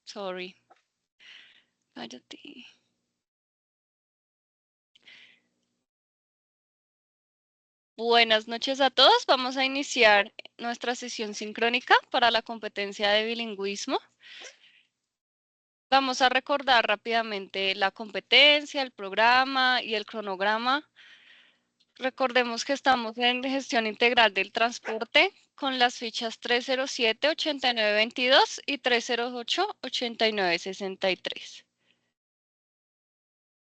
Sorry. Cállate. Buenas noches a todos. Vamos a iniciar nuestra sesión sincrónica para la competencia de bilingüismo. Vamos a recordar rápidamente la competencia, el programa y el cronograma. Recordemos que estamos en gestión integral del transporte con las fichas 307-8922 y 308-8963.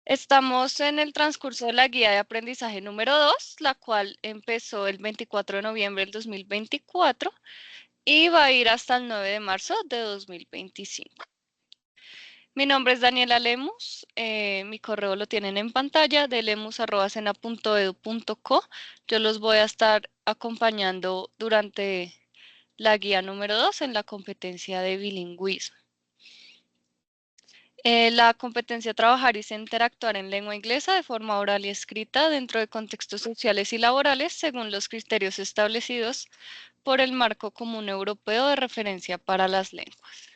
Estamos en el transcurso de la guía de aprendizaje número 2, la cual empezó el 24 de noviembre del 2024 y va a ir hasta el 9 de marzo de 2025. Mi nombre es Daniela Lemus, mi correo lo tienen en pantalla de lemus@sena.edu.co. Yo los voy a estar acompañando durante la guía número 2 en la competencia de bilingüismo. La competencia a trabajar y interactuar en lengua inglesa de forma oral y escrita dentro de contextos sociales y laborales según los criterios establecidos por el Marco Común Europeo de Referencia para las Lenguas.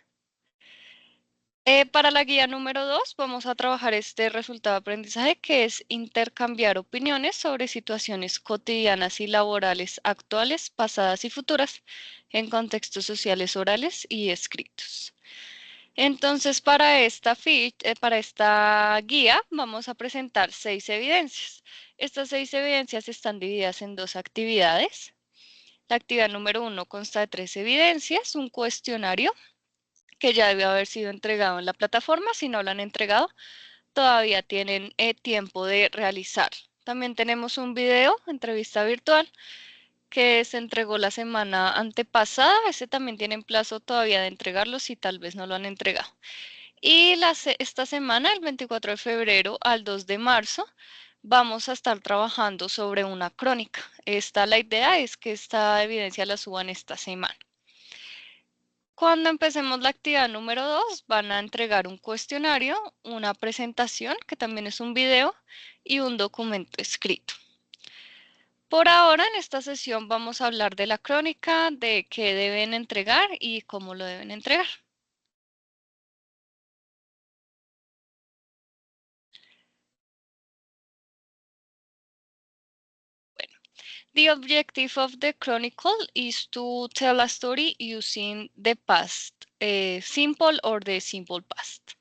Para la guía número 2 vamos a trabajar este resultado de aprendizaje que es intercambiar opiniones sobre situaciones cotidianas y laborales actuales, pasadas y futuras en contextos sociales orales y escritos. Entonces, para esta guía vamos a presentar 6 evidencias. Estas 6 evidencias están divididas en 2 actividades. La actividad número 1 consta de 3 evidencias, un cuestionario que ya debió haber sido entregado en la plataforma. Si no lo han entregado, todavía tienen tiempo de realizar. También tenemos un video, entrevista virtual, que se entregó la semana antepasada. Ese también tienen plazo todavía de entregarlo si tal vez no lo han entregado. Y esta semana, el 24 de febrero al 2 de marzo, vamos a estar trabajando sobre una crónica. La idea es que esta evidencia la suban esta semana. Cuando empecemos la actividad número 2, van a entregar un cuestionario, una presentación, que también es un video, y un documento escrito. Por ahora, en esta sesión vamos a hablar de la crónica, de qué deben entregar y cómo lo deben entregar. The objective of the chronicle is to tell a story using the past simple or the simple past.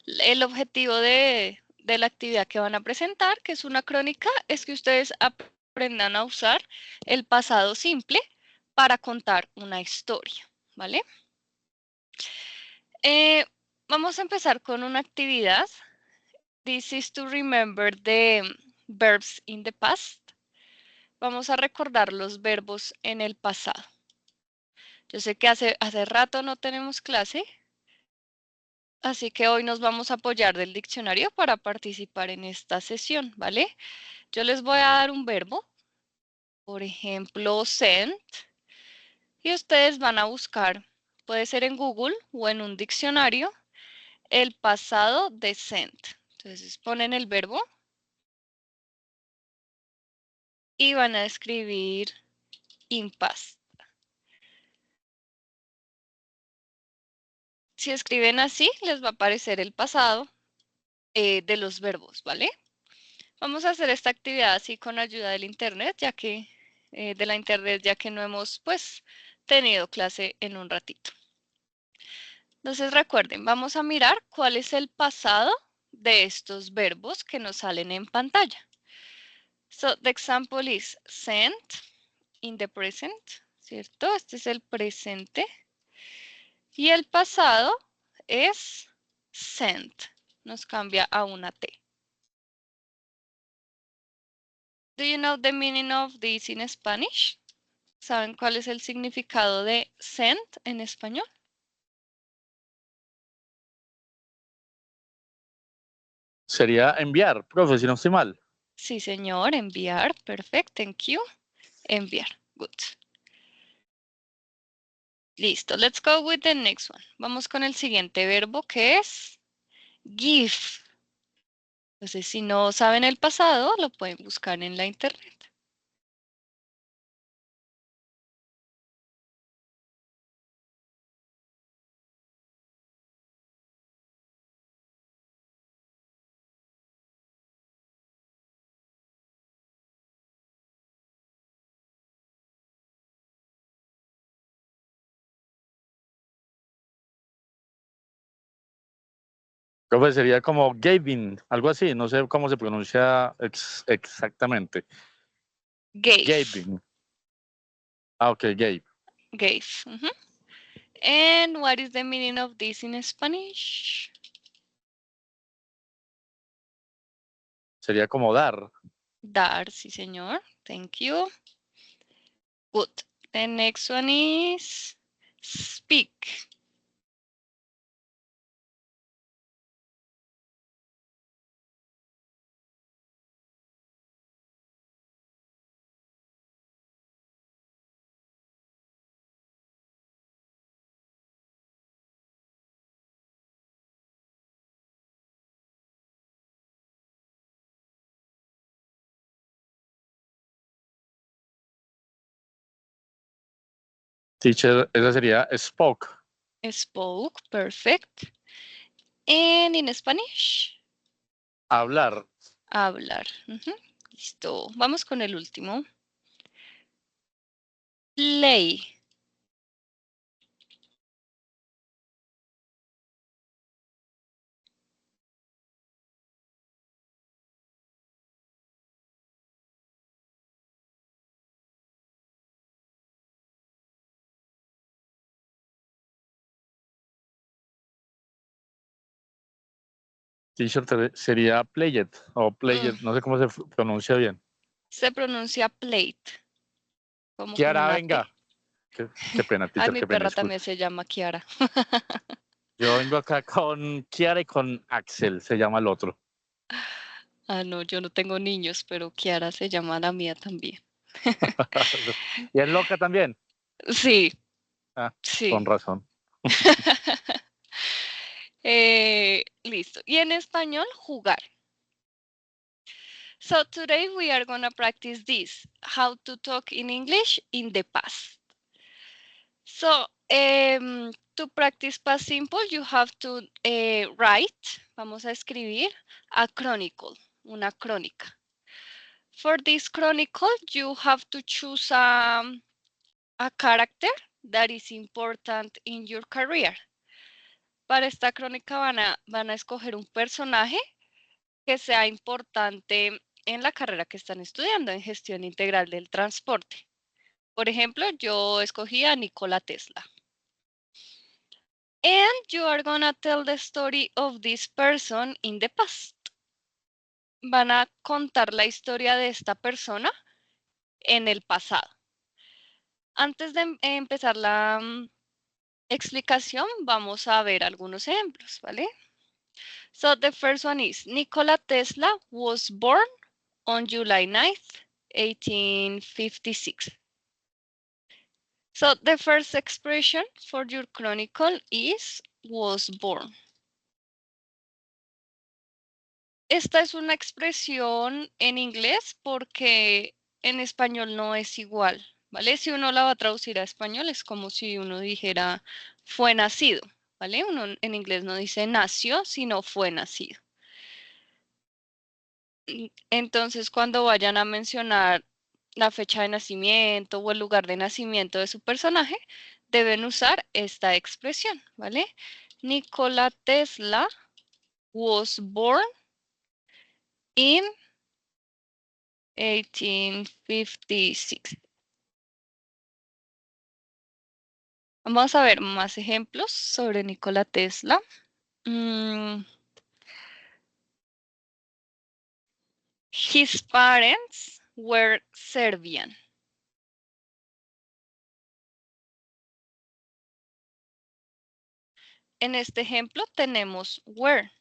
El objetivo de la actividad que van a presentar, que es una crónica, es que ustedes aprendan a usar el pasado simple para contar una historia, ¿vale? Vamos a empezar con una actividad. This is to remember the verbs in the past. Vamos a recordar los verbos en el pasado. Yo sé que hace rato no tenemos clase, así que hoy nos vamos a apoyar del diccionario para participar en esta sesión, ¿vale? Yo les voy a dar un verbo, por ejemplo, send, y ustedes van a buscar, puede ser en Google o en un diccionario, el pasado de send. Entonces ponen el verbo y van a escribir in past. Si escriben así, les va a aparecer el pasado de los verbos, ¿vale? Vamos a hacer esta actividad así con ayuda del internet, ya que no hemos pues tenido clase en un ratito. Entonces recuerden, vamos a mirar cuál es el pasado de estos verbos que nos salen en pantalla. So the example is sent in the present, ¿cierto? Este es el presente. Y el pasado es sent. Nos cambia a una T. Do you know the meaning of this in Spanish? ¿Saben cuál es el significado de send en español? Sería enviar, profe, si no estoy mal. Sí, señor, enviar. Perfect, thank you. Enviar, good. Listo, let's go with the next one. Vamos con el siguiente verbo que es give. Entonces, si no saben el pasado, lo pueden buscar en la internet. Profe, sería como Gavin, algo así, no sé cómo se pronuncia exactamente. Gave. Gavin. Ah, ok, Gabe. Gave. And what is the meaning of this in Spanish? Sería como dar. Dar, sí, señor. Thank you. Good. The next one is speak. Teacher, esa sería spoke. Spoke, perfect. And in Spanish, Hablar. hablar. Listo. Vamos con el último. Play. Teacher sería played o played, Mm, no sé cómo se pronuncia bien. se pronuncia plate, como con Kiara, una T. venga. Qué pena, Ay, teacher, mi qué pena, perra disculpe. también se llama Kiara. Yo vengo acá con Kiara y con Axel, se llama el otro. Ah, no, yo no tengo niños, pero Kiara se llama la mía también. ¿Y es loca también? Sí, Ah, sí. con razón. Listo. Y en español, jugar. So today we are going to practice this, how to talk in English in the past. So to practice past simple, you have to write, vamos a escribir, a chronicle, una crónica. For this chronicle, you have to choose a character that is important in your career. Para esta crónica van a escoger un personaje que sea importante en la carrera que están estudiando, en gestión integral del transporte. Por ejemplo, yo escogí a Nikola Tesla. And you are gonna tell the story of this person in the past. Van a contar la historia de esta persona en el pasado. Antes de empezar la explicación, vamos a ver algunos ejemplos, ¿vale? So the first one is Nikola Tesla was born on July 9th, 1856. So the first expression for your chronicle is was born. Esta es una expresión en inglés porque en español no es igual, ¿vale? Si uno la va a traducir a español es como si uno dijera fue nacido, ¿vale? Uno en inglés no dice nació, sino fue nacido. Entonces, cuando vayan a mencionar la fecha de nacimiento o el lugar de nacimiento de su personaje, deben usar esta expresión, ¿vale? Nikola Tesla was born in 1856. Vamos a ver más ejemplos sobre Nikola Tesla. His parents were Serbian. En este ejemplo tenemos were,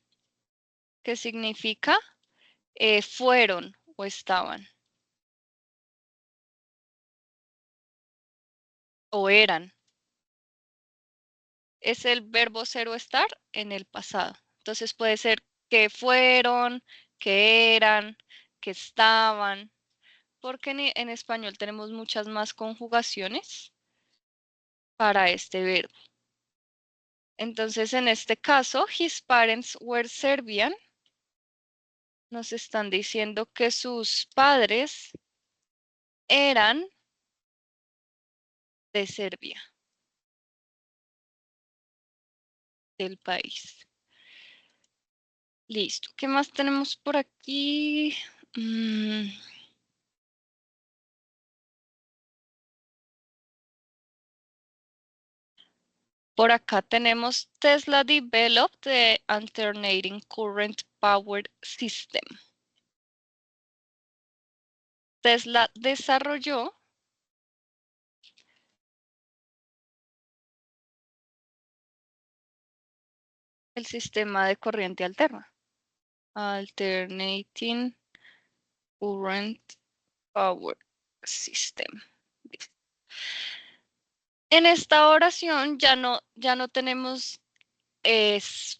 que significa fueron o estaban o eran. Es el verbo ser o estar en el pasado. Entonces puede ser que fueron, que eran, que estaban, porque en español tenemos muchas más conjugaciones para este verbo. Entonces, en este caso, his parents were Serbian. Nos están diciendo que sus padres eran de Serbia, del país. Listo. ¿Qué más tenemos por aquí? Por acá tenemos Tesla developed the alternating current power system. Tesla desarrolló el sistema de corriente alterna. Alternating current power system. En esta oración ya no tenemos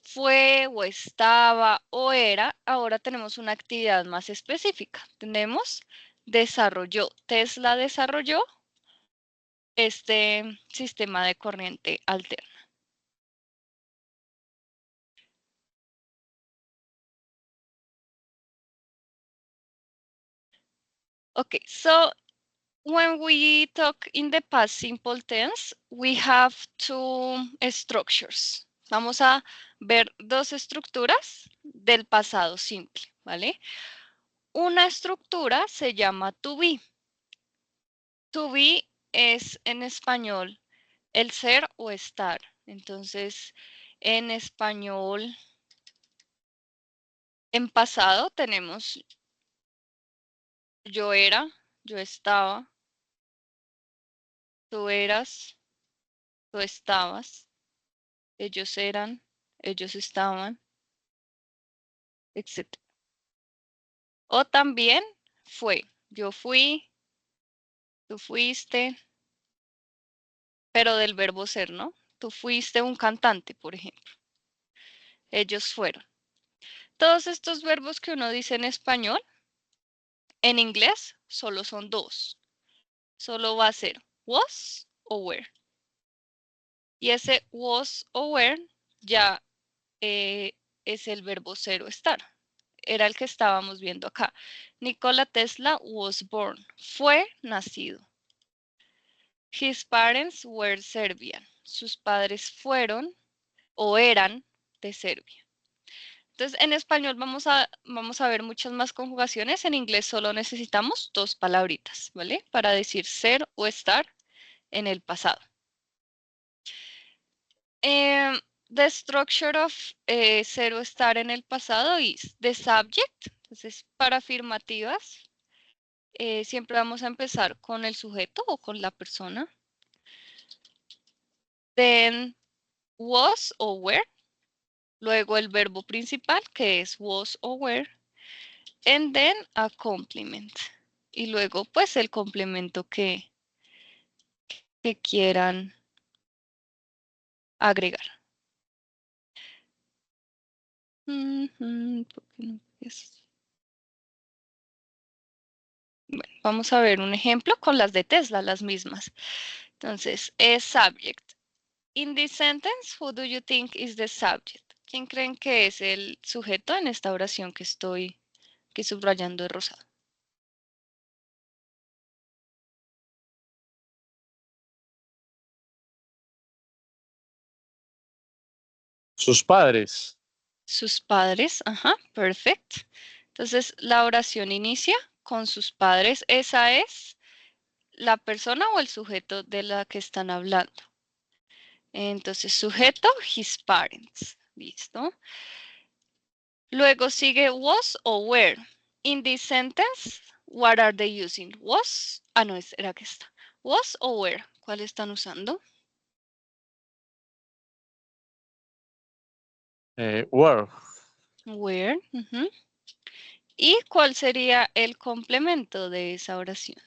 fue o estaba o era. Ahora tenemos una actividad más específica. Tenemos desarrolló. Tesla desarrolló este sistema de corriente alterna. Okay, so when we talk in the past simple tense, we have two structures. Vamos a ver dos estructuras del pasado simple, ¿vale? Una estructura se llama to be. To be es en español el ser o estar. Entonces, en español, en pasado tenemos yo era, yo estaba, tú eras, tú estabas, ellos eran, ellos estaban, etc. O también fue, yo fui, tú fuiste, pero del verbo ser, ¿no? Tú fuiste un cantante, por ejemplo. Ellos fueron. Todos estos verbos que uno dice en español, en inglés solo son dos. Solo va a ser was o were. Y ese was o were ya es el verbo ser o estar. Era el que estábamos viendo acá. Nikola Tesla was born. Fue nacido. His parents were Serbian. Sus padres fueron o eran de Serbia. Entonces, en español vamos a ver muchas más conjugaciones. En inglés solo necesitamos dos palabritas, ¿vale? Para decir ser o estar en el pasado. The structure of ser o estar en el pasado is the subject. Entonces, para afirmativas, siempre vamos a empezar con el sujeto o con la persona. Then, was o were. Luego el verbo principal, que es was o were. And then a complement. Y luego, pues, el complemento que quieran agregar. ¿Por qué no es? Bueno, vamos a ver un ejemplo con las de Tesla, las mismas. Entonces, es subject. In this sentence, who do you think is the subject? ¿Quién creen que es el sujeto en esta oración que estoy subrayando de rosado? Sus padres. Sus padres, ajá, perfecto. Entonces, la oración inicia con sus padres. Esa es la persona o el sujeto de la que están hablando. Entonces, sujeto, his parents. Listo. Luego sigue was o were. In this sentence, what are they using? Was, no, era que está. Was o were, ¿cuál están usando? Were. Were. ¿Y cuál sería el complemento de esa oración?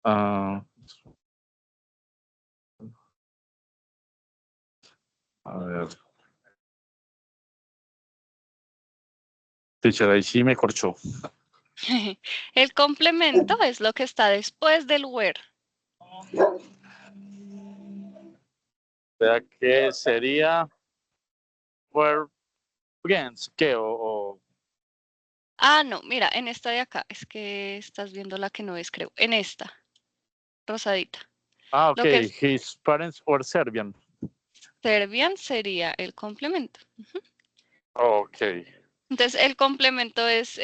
A ver. Teacher, ahí sí me corchó. El complemento es lo que está después del were. ¿Verdad que sería were against? ¿Qué? No, mira, en esta de acá, es que estás viendo la que no es, creo. En esta, rosadita. Ok, Lo que es, his parents were Serbian. Serbian sería el complemento. Ok. Entonces, el complemento es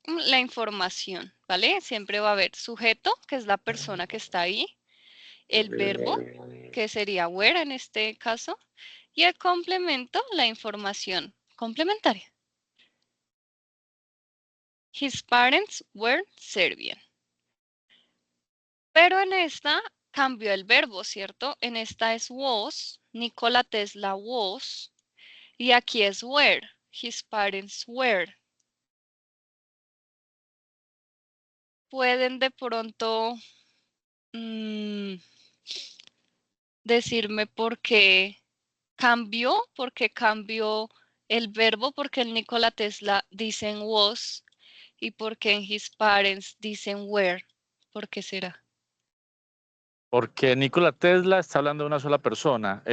la información, ¿vale? Siempre va a haber sujeto, que es la persona que está ahí, el verbo, que sería were en este caso, y el complemento, la información complementaria. His parents were Serbian. Pero en esta cambió el verbo, ¿cierto? En esta es was, Nikola Tesla was, y aquí es were, his parents were. Pueden de pronto decirme por qué cambió el verbo, porque el Nikola Tesla dicen was y porque en his parents dicen were. ¿Por qué será? Porque Nikola Tesla está hablando de una sola persona.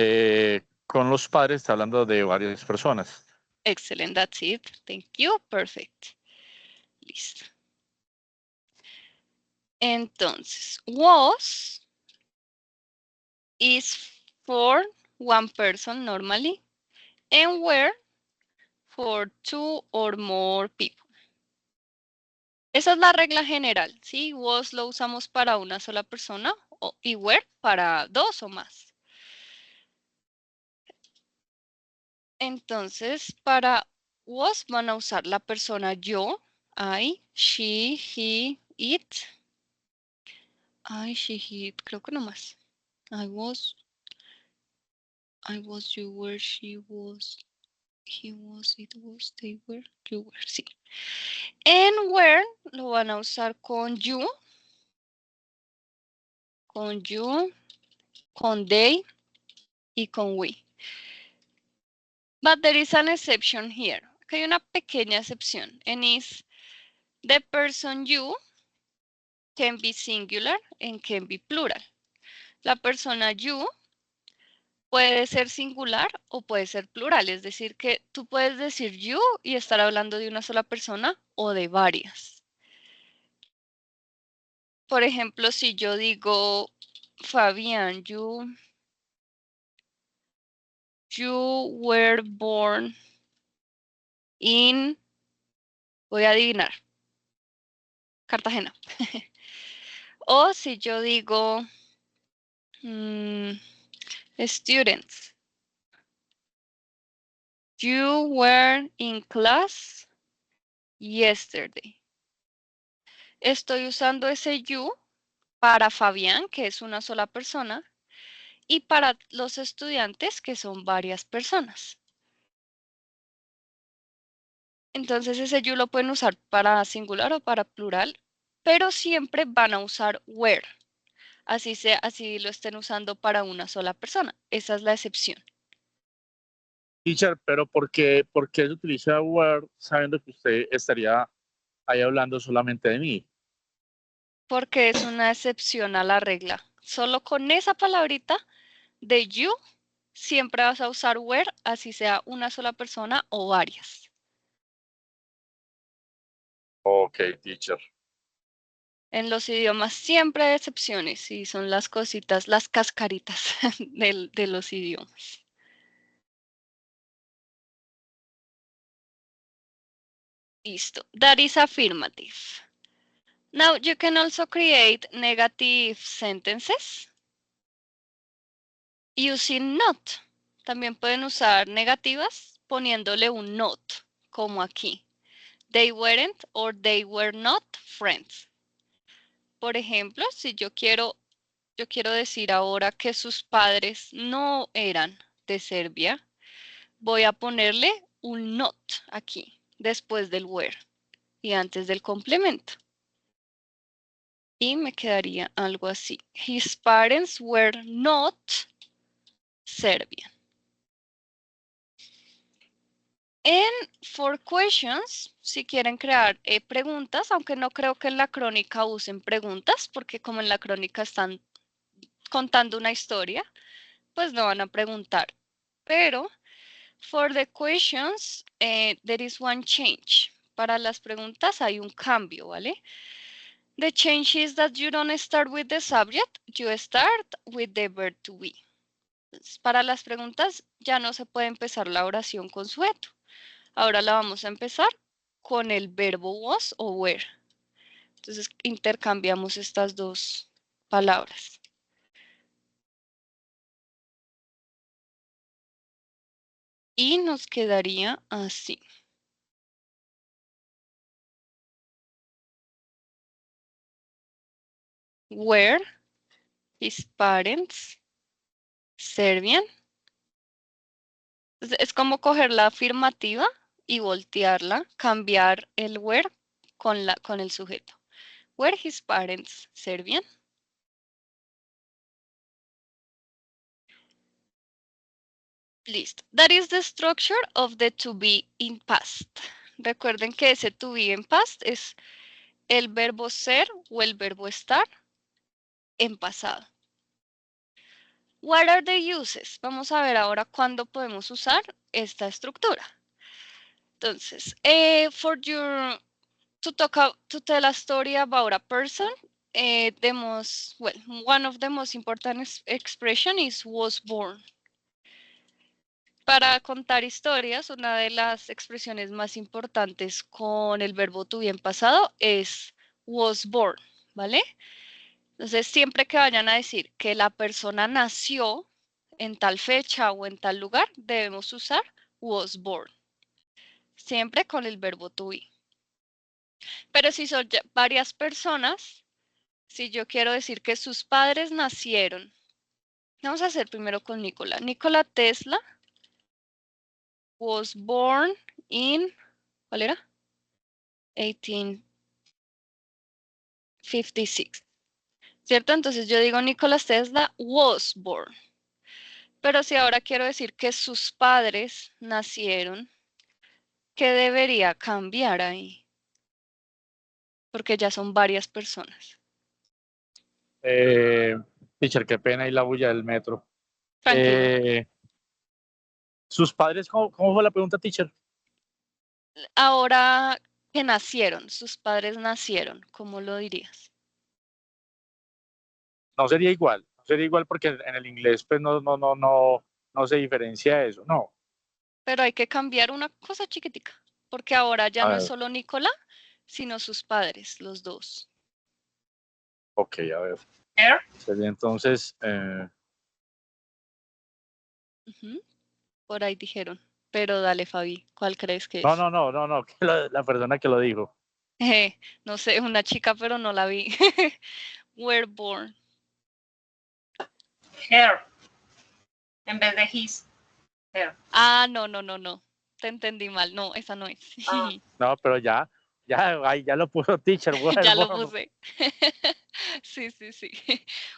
Con los padres está hablando de varias personas. Excellent, that's it. Thank you. Perfect. Listo. Entonces, was is for one person normally, and were for two or more people. Esa es la regla general, ¿sí? Was lo usamos para una sola persona y were para dos o más. Entonces, para was van a usar la persona yo, I, she, he, it. I, she, he, it, creo que no más. I was, you were, she was, he was, it was, they were, you were, sí. En were lo van a usar con you, con they y con we. But there is an exception here. Aquí hay una pequeña excepción. And is the person you can be singular and can be plural. La persona you puede ser singular o puede ser plural. Es decir, que tú puedes decir you y estar hablando de una sola persona o de varias. Por ejemplo, si yo digo, Fabián, you were born in, voy a adivinar, Cartagena. O si yo digo, students, you were in class yesterday. Estoy usando ese you para Fabián, que es una sola persona, y para los estudiantes, que son varias personas. Entonces ese you lo pueden usar para singular o para plural, pero siempre van a usar were. Así lo estén usando para una sola persona. Esa es la excepción. Teacher, pero por qué se utiliza were sabiendo que usted estaría ahí hablando solamente de mí? Porque es una excepción a la regla. Solo con esa palabrita de you siempre vas a usar were, así sea una sola persona o varias. Ok, teacher. En los idiomas siempre hay excepciones y son las cositas, las cascaritas de los idiomas. Listo. That is affirmative. Now you can also create negative sentences using not. También pueden usar negativas poniéndole un not, como aquí. They weren't or they were not friends. Por ejemplo, si yo quiero decir ahora que sus padres no eran de Serbia, voy a ponerle un not aquí, después del were y antes del complemento. Y me quedaría algo así. His parents were not Serbian. En for questions, si quieren crear preguntas, aunque no creo que en la crónica usen preguntas, porque como en la crónica están contando una historia, pues no van a preguntar. Pero for the questions, there is one change. Para las preguntas hay un cambio, ¿vale? The change is that you don't start with the subject, you start with the verb to be. para las preguntas ya no se puede empezar la oración con sujeto. Ahora la vamos a empezar con el verbo was o were. Entonces intercambiamos estas dos palabras. Y nos quedaría así. Were his parents Serbian? Es como coger la afirmativa y voltearla, cambiar el were con el sujeto. Were his parents Serbian? Listo. That is the structure of the to be in past. Recuerden que ese to be in past es el verbo ser o el verbo estar en pasado. What are the uses? Vamos a ver ahora cuándo podemos usar esta estructura. Entonces, to tell a story about a person, one of the most important expression is was born. Para contar historias, una de las expresiones más importantes con el verbo to be en pasado es was born, ¿vale? Entonces, siempre que vayan a decir que la persona nació en tal fecha o en tal lugar, debemos usar was born. Siempre con el verbo to be. Pero si son varias personas, si yo quiero decir que sus padres nacieron, vamos a hacer primero con Nikola. Nikola Tesla was born in, ¿cuál era? 1856. ¿Cierto? Entonces yo digo Nikola Tesla was born. Pero si ahora quiero decir que sus padres nacieron, ¿qué debería cambiar ahí? Porque ya son varias personas. Teacher, qué pena y la bulla del metro. Tranquilo. ¿Sus padres, cómo fue la pregunta, teacher? Ahora que nacieron, sus padres nacieron, ¿cómo lo dirías? No sería igual porque en el inglés pues no se diferencia eso, no. Pero hay que cambiar una cosa chiquitica, porque ahora ya A no es ver, solo Nicola, sino sus padres, los dos. ok, a ver. Sería entonces, Ujú, por ahí dijeron. Pero dale, Fabi, ¿cuál crees que no, es? no, no, no, no, que la persona que lo dijo. No sé, una chica, pero no la vi. Were born. Her. En vez de his. Her. Ah, no, no, no, no. Te entendí mal. No, esa no es. Ah. No, pero ahí ya lo puso teacher, Ya lo Wellborn. puse. Sí, sí, sí.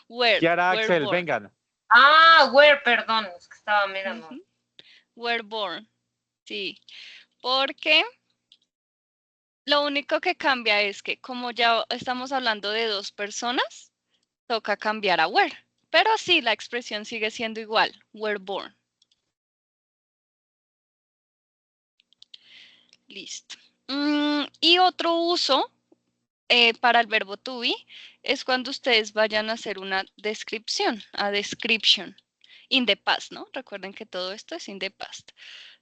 Were, ¿Qué hará were Axel? born. Vengan. Ah, where, perdón, es que estaba mirando. Were born. Sí. Porque lo único que cambia es que como ya estamos hablando de dos personas, toca cambiar a were. Pero sí, la expresión sigue siendo igual. Were born. Listo. Y otro uso para el verbo to be es cuando ustedes vayan a hacer una descripción, a description, in the past, ¿no? Recuerden que todo esto es in the past.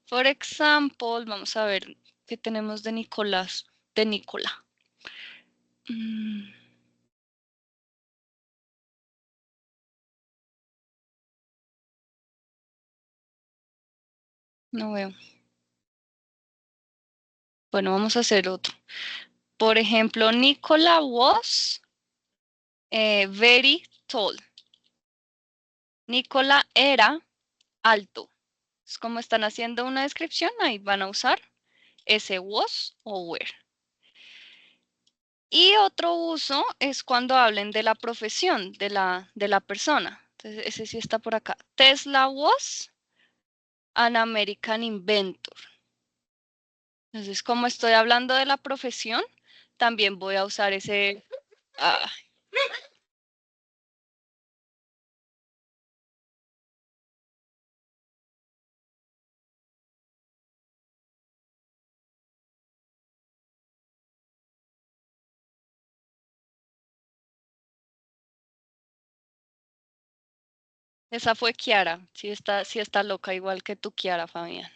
For example, vamos a ver qué tenemos de Nicolás, de Nicola. No veo. Bueno, vamos a hacer otro. Por ejemplo, Nicola was very tall. Nicola era alto. Es como están haciendo una descripción, ahí van a usar ese was o were. Y otro uso es cuando hablen de la profesión de la persona. Entonces, ese sí está por acá. Tesla was an American inventor. Entonces, como estoy hablando de la profesión, también voy a usar ese... Esa fue Kiara. Sí está loca igual que tú, Kiara, Fabián.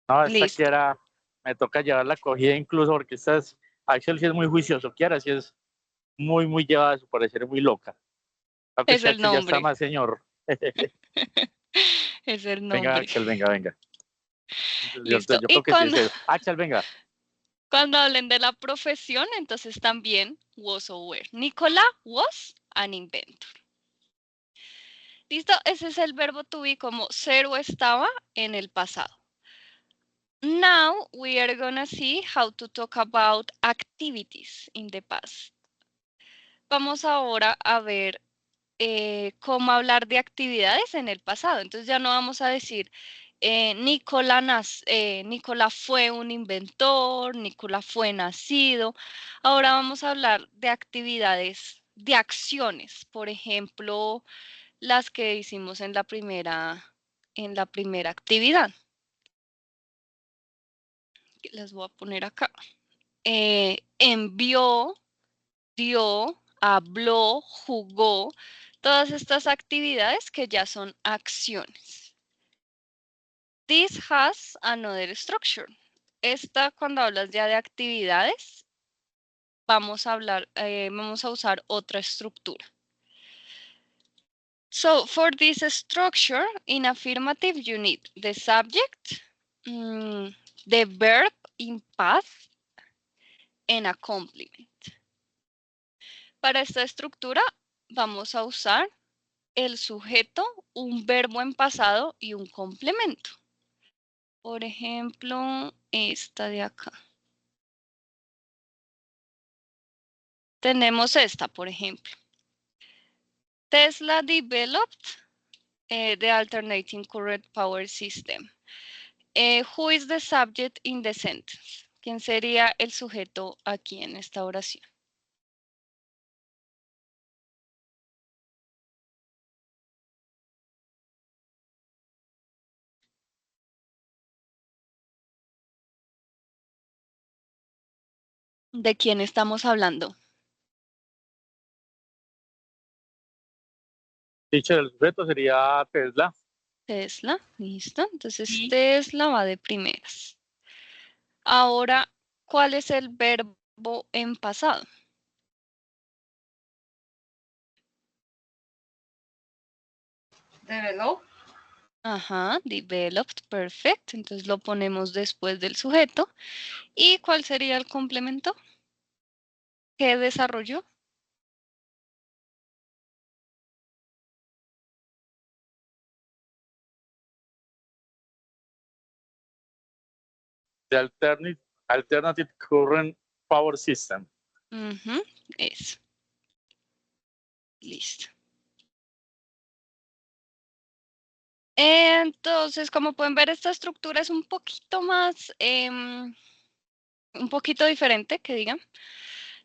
No, esta Listo. Kiara, me toca llevar la cogida incluso porque Axel sí es muy juicioso. Kiara sí es muy, muy llevada a su parecer, muy loca. Aunque es Es que el Axel ya está nombre. más señor. Es el Venga, nombre. Axel, venga, venga. Entonces, Listo. yo Y creo que sí es cuando, él. Axel, venga. cuando hablen de la profesión, entonces también was o were. Nicola was an inventor. ¿Listo? Ese es el verbo to be como ser o estaba en el pasado. Now we are gonna see how to talk about activities in the past. Vamos ahora a ver cómo hablar de actividades en el pasado. Entonces ya no vamos a decir Nicola fue un inventor, Nicola fue nacido. Ahora vamos a hablar de actividades, de acciones. Por ejemplo, las que hicimos en la primera actividad. Las voy a poner acá. Envió, dio, habló, jugó, todas estas actividades que ya son acciones. This has another structure. Esta, cuando hablas ya de actividades, vamos a usar otra estructura. So, for this structure, in affirmative, you need the subject, the verb in past, and a complement. Para esta estructura vamos a usar el sujeto, un verbo en pasado y un complemento. Por ejemplo, esta de acá. Tenemos esta, por ejemplo. Tesla developed the alternating current power system. Who is the subject in the sentence? ¿Quién sería el sujeto aquí en esta oración? ¿De quién estamos hablando? Teacher, el sujeto sería Tesla. Tesla, listo. Entonces Sí. Tesla va de primeras. Ahora, ¿cuál es el verbo en pasado? Develop. Ajá, developed, perfect. Entonces lo ponemos después del sujeto. ¿Y cuál sería el complemento? ¿Qué desarrolló? The alternative current power system. Eso. Listo. Entonces, como pueden ver, esta estructura es un poquito más, un poquito diferente, que digan.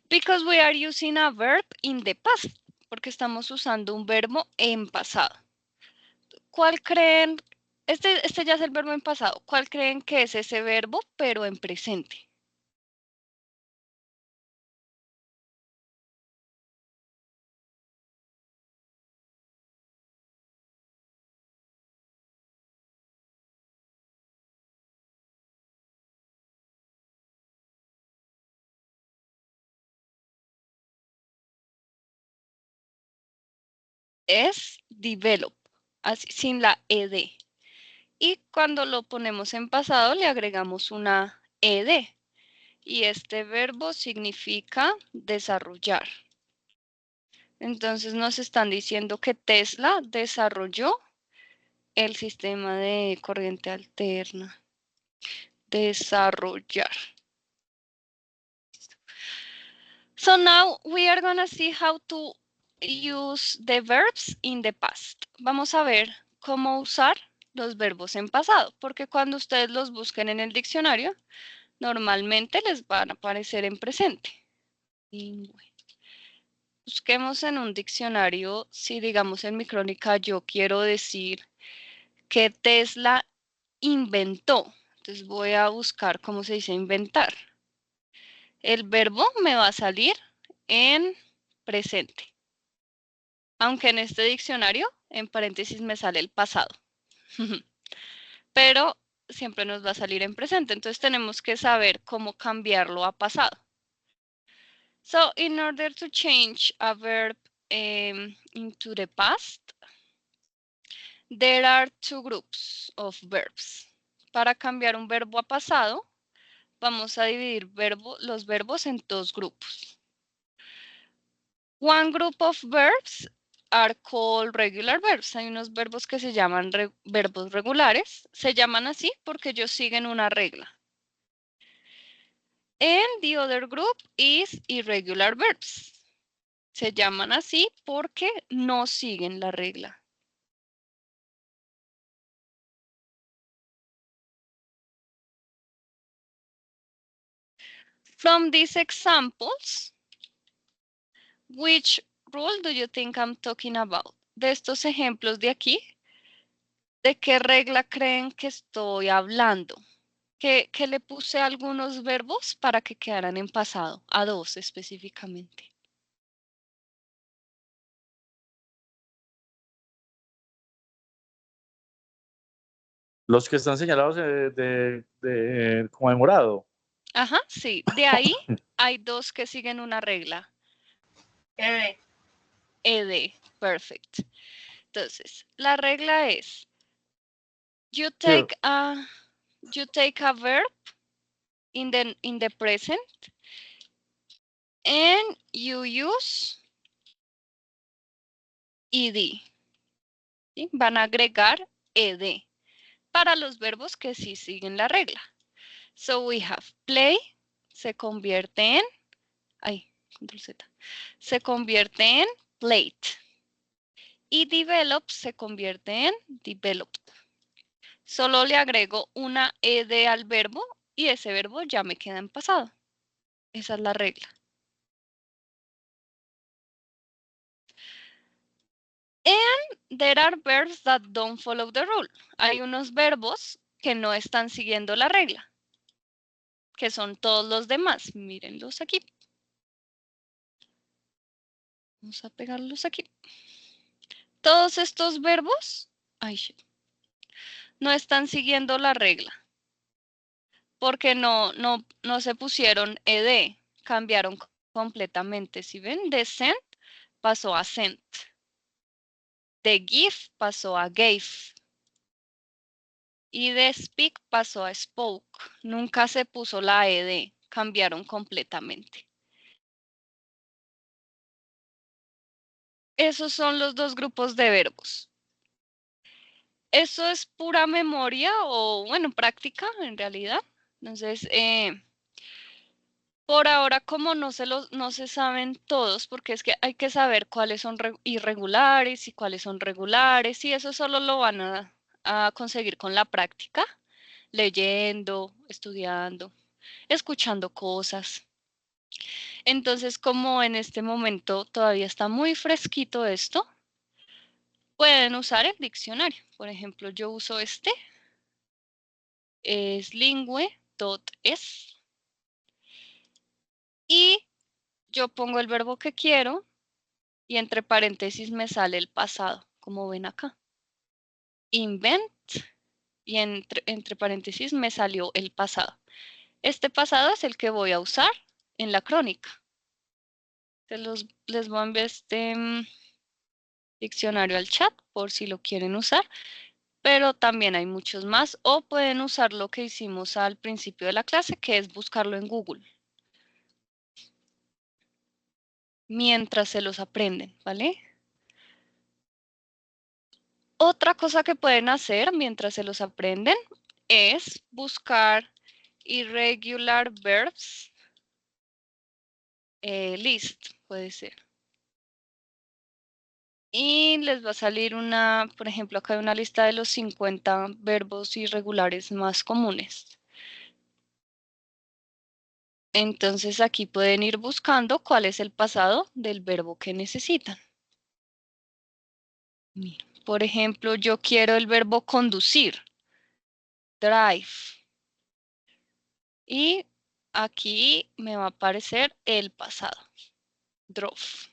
Because we are using a verb in the past, porque estamos usando un verbo en pasado. ¿Cuál creen? Este ya es el verbo en pasado. ¿Cuál creen que es ese verbo, pero en presente? Es develop, así, sin la ed. Y cuando lo ponemos en pasado le agregamos una ed. Y este verbo significa desarrollar. Entonces nos están diciendo que Tesla desarrolló el sistema de corriente alterna. Desarrollar. So now we are going to see how to use the verbs in the past. Vamos a ver cómo usar los verbos en pasado, porque cuando ustedes los busquen en el diccionario, normalmente les van a aparecer en presente. Busquemos en un diccionario, si digamos en mi crónica yo quiero decir que Tesla inventó. Entonces voy a buscar cómo se dice inventar. El verbo me va a salir en presente. Aunque en este diccionario, en paréntesis, me sale el pasado. Pero siempre nos va a salir en presente. Entonces tenemos que saber cómo cambiarlo a pasado. So, in order to change a verb into the past, there are two groups of verbs. Para cambiar un verbo a pasado, vamos a dividir los verbos en dos grupos. One group of verbs are called regular verbs. Hay unos verbos que se llaman verbos regulares. Se llaman así porque ellos siguen una regla. And the other group is irregular verbs. Se llaman así porque no siguen la regla. From these examples, which rule do you think I'm talking about? De estos ejemplos de aquí, ¿de qué regla creen que estoy hablando? Que le puse algunos verbos para que quedaran en pasado, a dos específicamente. Los que están señalados como de morado. Ajá, sí. De ahí hay dos que siguen una regla. ED. ED, perfect. Entonces, la regla es, you take a verb in the present and you use ed. ¿Sí? Van a agregar ed para los verbos que sí siguen la regla. So we have play, se convierte en, control Z, se convierte en played. Y develop se convierte en developed. Solo le agrego una ed al verbo y ese verbo ya me queda en pasado. Esa es la regla. And there are verbs that don't follow the rule. Hay unos verbos que no están siguiendo la regla, que son todos los demás. Mírenlos aquí. Vamos a pegarlos aquí. Todos estos verbos no están siguiendo la regla, porque no se pusieron ed, cambiaron completamente. Si ven, de sent pasó a sent. De give pasó a gave. Y de speak pasó a spoke. Nunca se puso la ed, cambiaron completamente. Esos son los dos grupos de verbos. Eso es pura memoria o, bueno, práctica en realidad. Entonces, por ahora, como no se saben todos, porque es que hay que saber cuáles son irregulares y cuáles son regulares, y eso solo lo van a conseguir con la práctica, leyendo, estudiando, escuchando cosas. Entonces, como en este momento todavía está muy fresquito esto, pueden usar el diccionario. Por ejemplo, yo uso este, es lingüe.es. Y yo pongo el verbo que quiero y entre paréntesis me sale el pasado, como ven acá. Invent y entre paréntesis me salió el pasado. Este pasado es el que voy a usar en la crónica. Les voy a enviar este diccionario al chat por si lo quieren usar, pero también hay muchos más, o pueden usar lo que hicimos al principio de la clase, que es buscarlo en Google mientras se los aprenden, ¿vale? Otra cosa que pueden hacer mientras se los aprenden es buscar irregular verbs list, puede ser. Y les va a salir por ejemplo, acá hay una lista de los 50 verbos irregulares más comunes. Entonces aquí pueden ir buscando cuál es el pasado del verbo que necesitan. Mira, por ejemplo, yo quiero el verbo conducir, drive. Y aquí me va a aparecer el pasado, drove.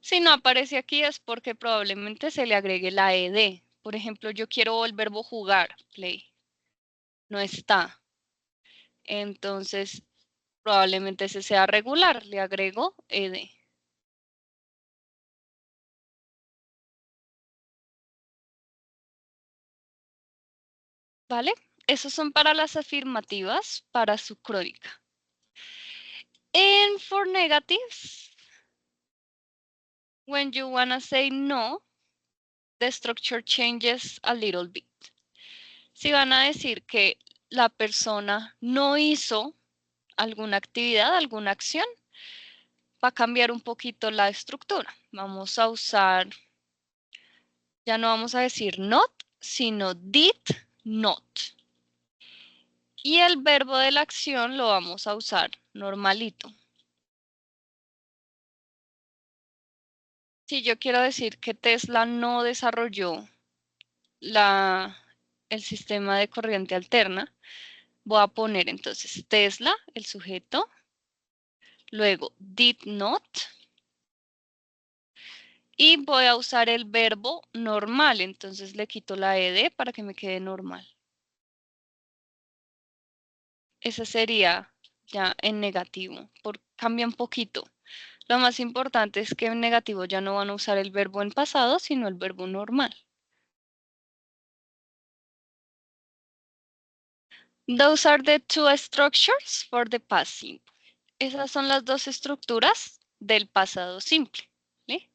Si no aparece aquí es porque probablemente se le agregue la ed. Por ejemplo, yo quiero el verbo jugar, play. No está. Entonces, probablemente ese sea regular. Le agrego ed. ¿Vale? Esos son para las afirmativas, para su crónica. And for negatives, when you wanna say no, the structure changes a little bit. Si van a decir que la persona no hizo alguna actividad, alguna acción, va a cambiar un poquito la estructura. Vamos a usar, ya no vamos a decir not, sino did not. Y el verbo de la acción lo vamos a usar normalito. Si yo quiero decir que Tesla no desarrolló el sistema de corriente alterna, voy a poner entonces Tesla, el sujeto, luego did not, y voy a usar el verbo normal, entonces le quito la ed para que me quede normal. Ese sería ya en negativo, cambia un poquito. Lo más importante es que en negativo ya no van a usar el verbo en pasado, sino el verbo normal. Those are the two structures for the past simple. Esas son las dos estructuras del pasado simple. ¿Sí?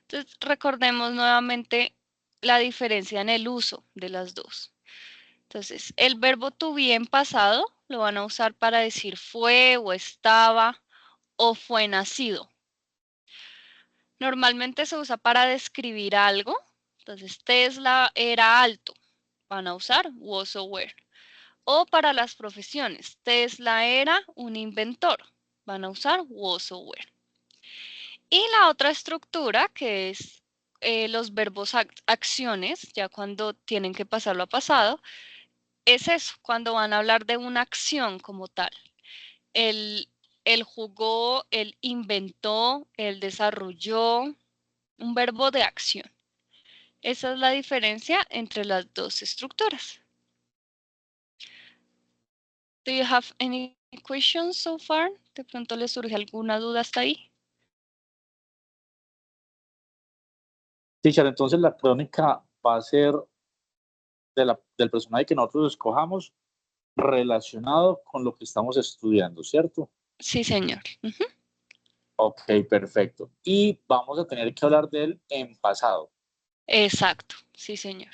Entonces, recordemos nuevamente la diferencia en el uso de las dos. Entonces, el verbo to be en pasado lo van a usar para decir fue o estaba o fue nacido. Normalmente se usa para describir algo. Entonces, Tesla era alto. Van a usar was or were. O para las profesiones. Tesla era un inventor. Van a usar was or were. Y la otra estructura, que es los verbos acciones, ya cuando tienen que pasarlo a pasado, es eso, cuando van a hablar de una acción como tal. Él jugó, él inventó, él desarrolló, un verbo de acción. Esa es la diferencia entre las dos estructuras. Do you have any questions so far? ¿De pronto les surge alguna duda hasta ahí? Teacher, entonces la crónica va a ser del personaje que nosotros escojamos relacionado con lo que estamos estudiando, ¿cierto? Sí, señor. Ok, perfecto. Y vamos a tener que hablar de él en pasado. Exacto, sí, señor.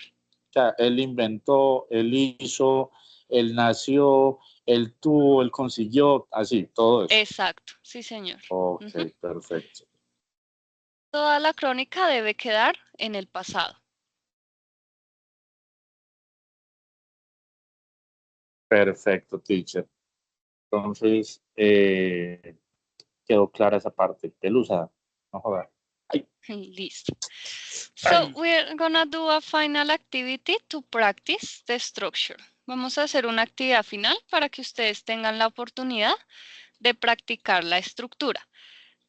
O sea, él inventó, él hizo, él nació, él tuvo, él consiguió, así, todo eso. Exacto, sí, señor. Ok, perfecto. Toda la crónica debe quedar en el pasado. Perfecto, teacher. Entonces, quedó clara esa parte. Pelusa, no jodas. Ay. Listo. So, we're gonna do a final activity to practice the structure. Vamos a hacer una actividad final para que ustedes tengan la oportunidad de practicar la estructura.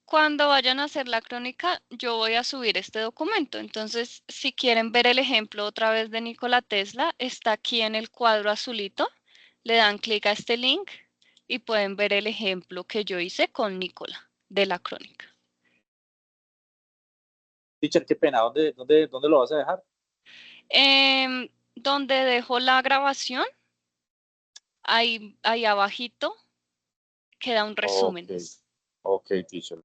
Cuando vayan a hacer la crónica, yo voy a subir este documento. Entonces, si quieren ver el ejemplo otra vez de Nikola Tesla, está aquí en el cuadro azulito. Le dan clic a este link y pueden ver el ejemplo que yo hice con Nikola de la crónica. Teacher, qué pena. ¿Dónde lo vas a dejar? Donde dejo la grabación, ahí abajito queda un resumen. Ok, teacher.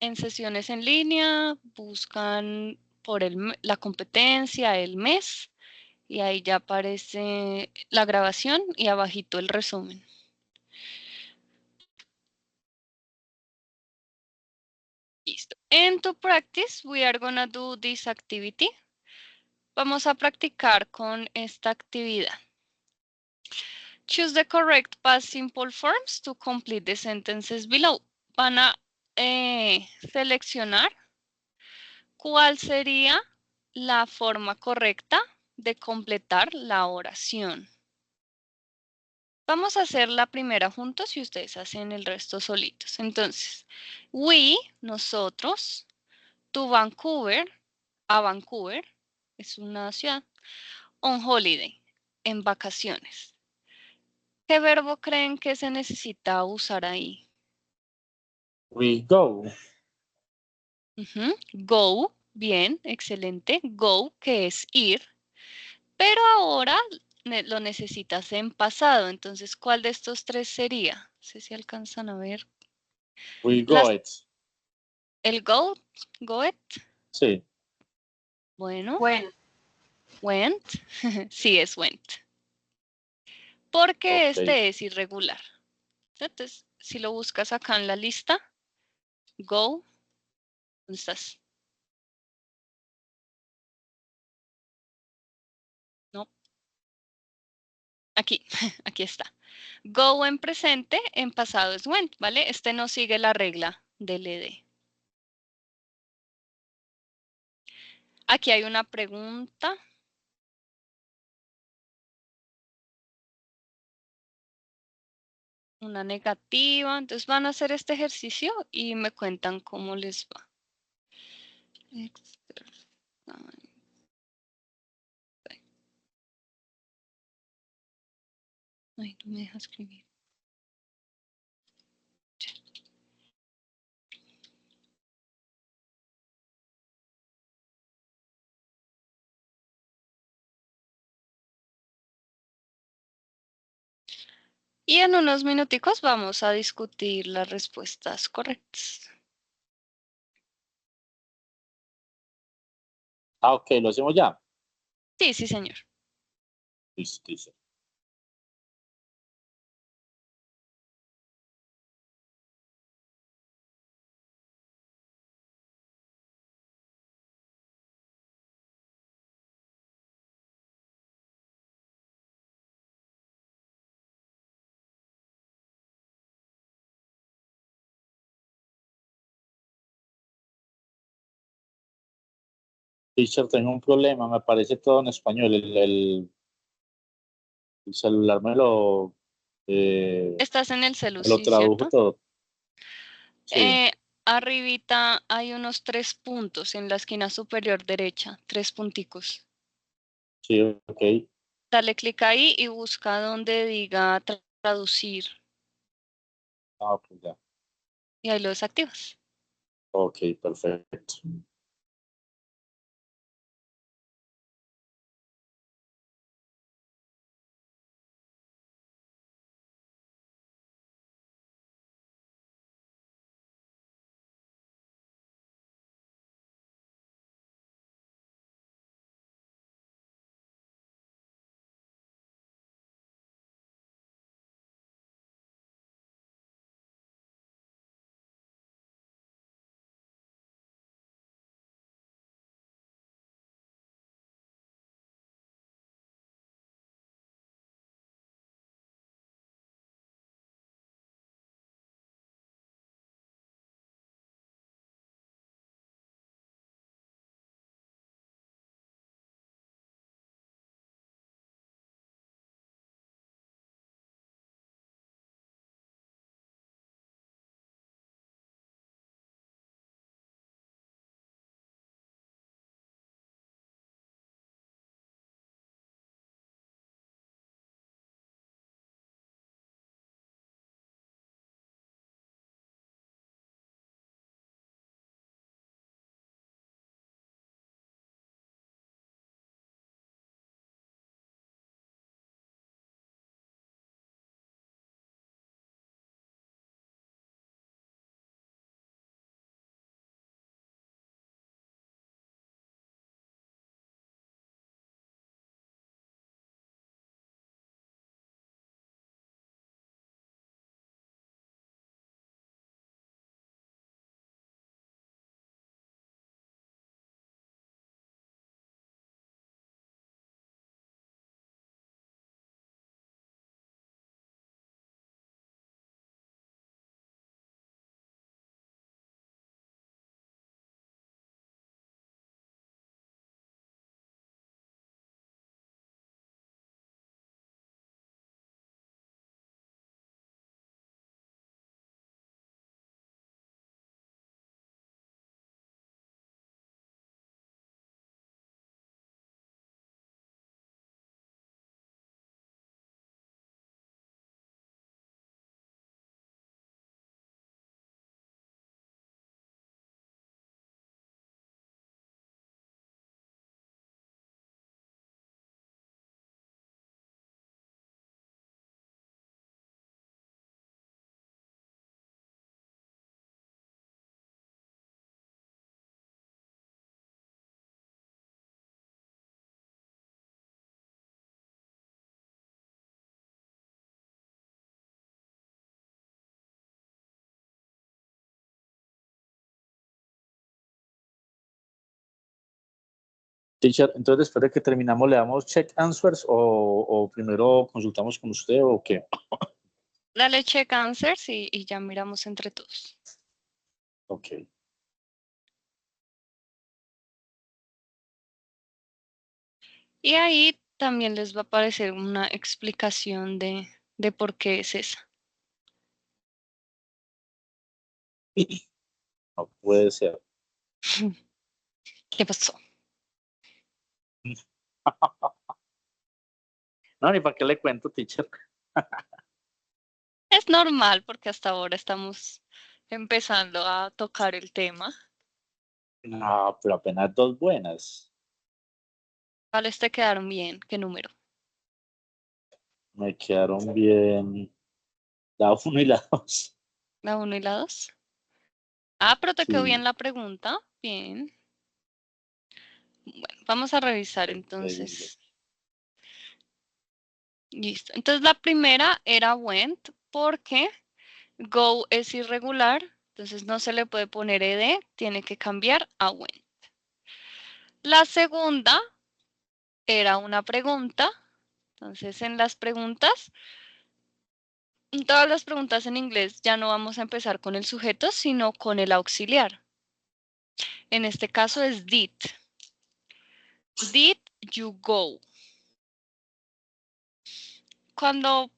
En sesiones en línea, buscan por la competencia, el mes, y ahí ya aparece la grabación y abajito el resumen. Listo. And to practice, we are gonna do this activity. Vamos a practicar con esta actividad. Choose the correct past simple forms to complete the sentences below. Van a seleccionar cuál sería la forma correcta de completar la oración. Vamos a hacer la primera juntos y ustedes hacen el resto solitos. Entonces, we, nosotros, to Vancouver, a Vancouver, es una ciudad, on holiday, en vacaciones. ¿Qué verbo creen que se necesita usar ahí? We go. Go, bien, excelente. Go, que es ir. Pero ahora lo necesitas en pasado. Entonces, ¿cuál de estos tres sería? No sé si alcanzan a ver. We go it. El go, go it. Sí. Bueno, Bueno, went. Sí, es went. Porque Ok. este es irregular. Entonces, si lo buscas acá en la lista, go, ¿dónde estás? No, aquí, aquí está. Go en presente, en pasado es went, ¿vale? Este no sigue la regla del ED. Aquí hay una pregunta. Una negativa. Entonces van a hacer este ejercicio y me cuentan cómo les va. Ay, no me deja escribir. Y en unos minuticos vamos a discutir las respuestas correctas. Ah, ok, lo hacemos ya. Sí, sí, señor. Listo, listo. Teacher, tengo un problema, me aparece todo en español. El celular Estás en el celu, me lo sí, tradujo ¿cierto? todo. Sí, Arribita hay unos 3 puntos en la esquina superior derecha, 3 punticos. sí, ok. Dale clic ahí y busca donde diga traducir Ah, ok, ya. y ahí lo desactivas. Ok, perfecto. Teacher, entonces después de que terminamos, ¿le damos check answers o primero consultamos con usted o qué? Dale check answers y ya miramos entre todos. Ok. Y ahí también les va a aparecer una explicación de por qué es esa. No puede ser. ¿Qué pasó? No, ni para qué le cuento, teacher. Es normal porque hasta ahora estamos empezando a tocar el tema. No, pero apenas dos buenas. ¿Cuáles te quedaron bien? ¿Qué número? Me quedaron bien la 1 y la 2. ¿La 1 y la 2? Ah, pero te quedó bien Sí, la pregunta. Bien. Bueno, vamos a revisar increíble. entonces. Listo. Entonces la primera era went porque go es irregular, entonces no se le puede poner ed, tiene que cambiar a went. La segunda era una pregunta, entonces en las preguntas, en todas las preguntas en inglés ya no vamos a empezar con el sujeto, sino con el auxiliar. En este caso es did. Did you go? Cuando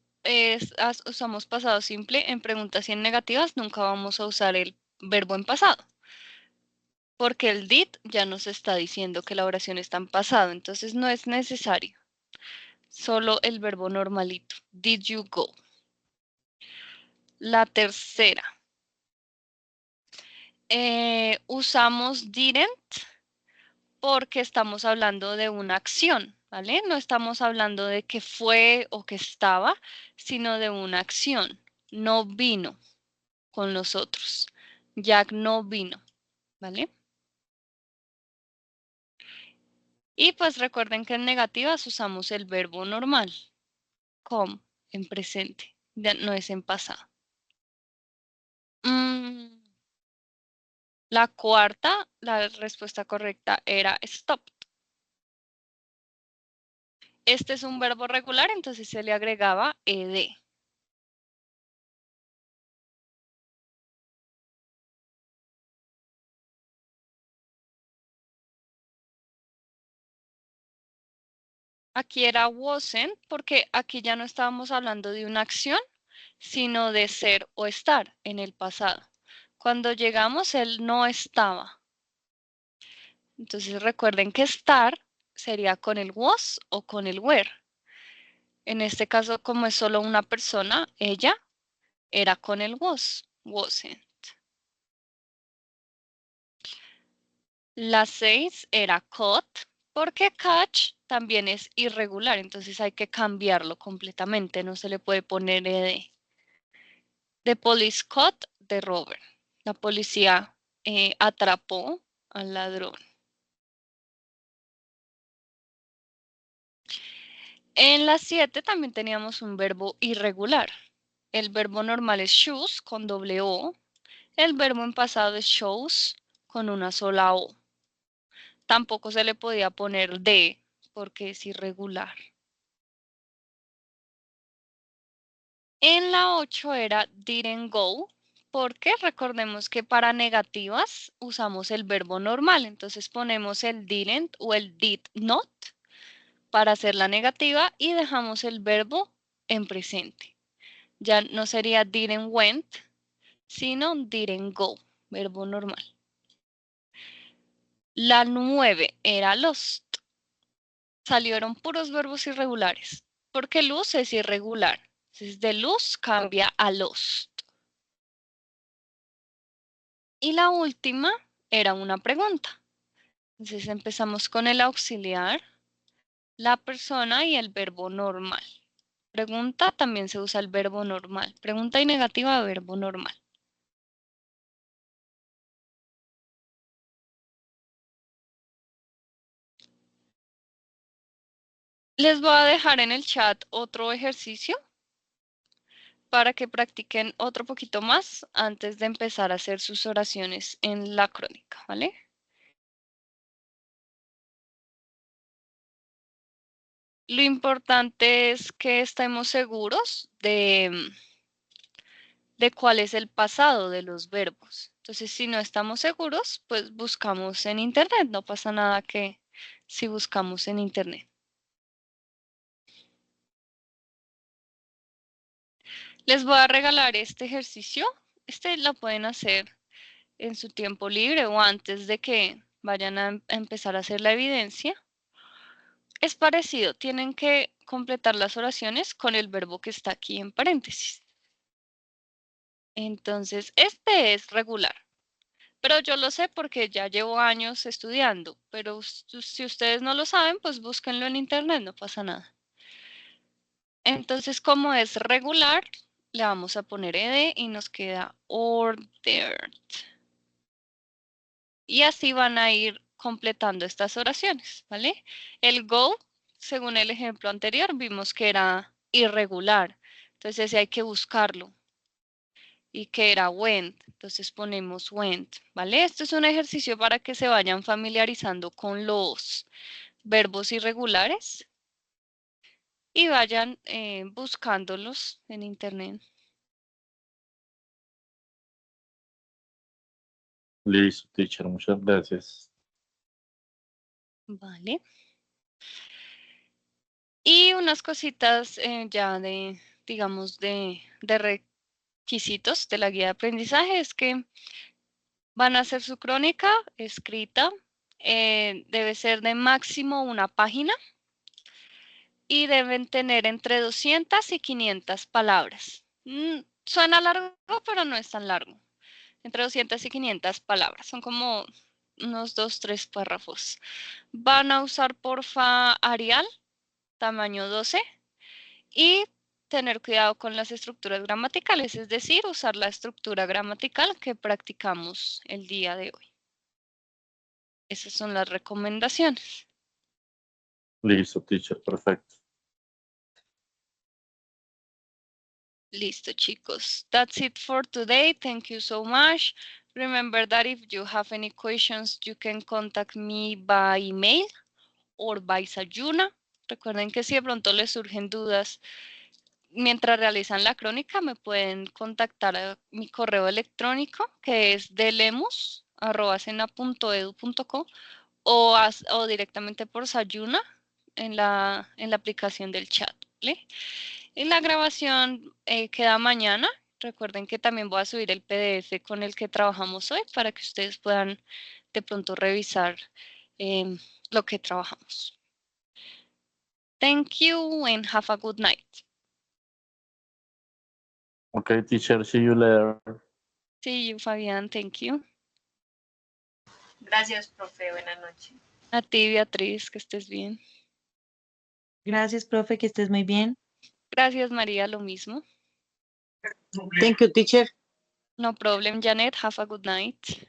usamos pasado simple en preguntas y en negativas, nunca vamos a usar el verbo en pasado. Porque el did ya nos está diciendo que la oración está en pasado, entonces no es necesario. Solo el verbo normalito. Did you go? La tercera. Usamos didn't porque estamos hablando de una acción, ¿vale? No estamos hablando de que fue o que estaba, sino de una acción. No vino con nosotros. Jack no vino, ¿vale? Y pues recuerden que en negativas usamos el verbo normal, come, en presente, no es en pasado. La cuarta, la respuesta correcta era stop. Este es un verbo regular, entonces se le agregaba ed. Aquí era wasn't porque aquí ya no estábamos hablando de una acción, sino de ser o estar en el pasado. Cuando llegamos, él no estaba. Entonces recuerden que estar sería con el was o con el were. En este caso, como es solo una persona, ella era con el was, wasn't. La 6 era caught, porque catch también es irregular, entonces hay que cambiarlo completamente, no se le puede poner ed. The police caught the robber. La policía atrapó al ladrón. En la 7 también teníamos un verbo irregular. El verbo normal es shoes con doble O. El verbo en pasado es shows con una sola O. Tampoco se le podía poner de porque es irregular. En la 8 era didn't go, porque recordemos que para negativas usamos el verbo normal. Entonces ponemos el didn't o el did not para hacer la negativa y dejamos el verbo en presente. Ya no sería didn't went, sino didn't go, verbo normal. La 9 era lost. Salieron puros verbos irregulares, porque luz es irregular. Entonces de luz cambia a lost. Y la última era una pregunta. Entonces empezamos con el auxiliar, la persona y el verbo normal. Pregunta también se usa el verbo normal. Pregunta y negativa, verbo normal. Les voy a dejar en el chat otro ejercicio para que practiquen otro poquito más antes de empezar a hacer sus oraciones en la crónica, ¿vale? Lo importante es que estemos seguros de cuál es el pasado de los verbos. Entonces, si no estamos seguros, pues buscamos en internet. No pasa nada que si buscamos en internet. Les voy a regalar este ejercicio. Este lo pueden hacer en su tiempo libre o antes de que vayan a empezar a hacer la evidencia. Es parecido, tienen que completar las oraciones con el verbo que está aquí en paréntesis. Entonces, este es regular. Pero yo lo sé porque ya llevo años estudiando, pero si ustedes no lo saben, pues búsquenlo en internet, no pasa nada. Entonces, como es regular, le vamos a poner ed y nos queda ordered. Y así van a ir completando estas oraciones, ¿vale? El go, según el ejemplo anterior, vimos que era irregular. Entonces, hay que buscarlo. Y que era went, entonces ponemos went, ¿vale? Esto es un ejercicio para que se vayan familiarizando con los verbos irregulares y vayan buscándolos en internet. Listo, teacher, muchas gracias. Vale. Y unas cositas ya digamos, de requisitos de la guía de aprendizaje es que van a hacer su crónica escrita, debe ser de máximo una página y deben tener entre 200 y 500 palabras. Suena largo, pero no es tan largo. Entre 200 y 500 palabras, son como unos 2, 3 párrafos. Van a usar porfa Arial, tamaño 12, y tener cuidado con las estructuras gramaticales, es decir, usar la estructura gramatical que practicamos el día de hoy. Esas son las recomendaciones. Listo, teacher, perfecto. Listo, chicos. That's it for today. Thank you so much. Remember that if you have any questions, you can contact me by email or by Sayuna. Recuerden que si de pronto les surgen dudas mientras realizan la crónica, me pueden contactar a mi correo electrónico, que es delemus@sena.edu.co o directamente por Sayuna en la aplicación del chat, ¿vale? Y la grabación queda mañana. Recuerden que también voy a subir el PDF con el que trabajamos hoy para que ustedes puedan de pronto revisar lo que trabajamos. Thank you and have a good night. Okay, teacher, see you later. See you, Fabián. Thank you. Gracias, profe. Buenas noches. A ti, Beatriz, que estés bien. Gracias, profe, que estés muy bien. Gracias, María, lo mismo. Thank you, teacher. No problem, Janet. Have a good night.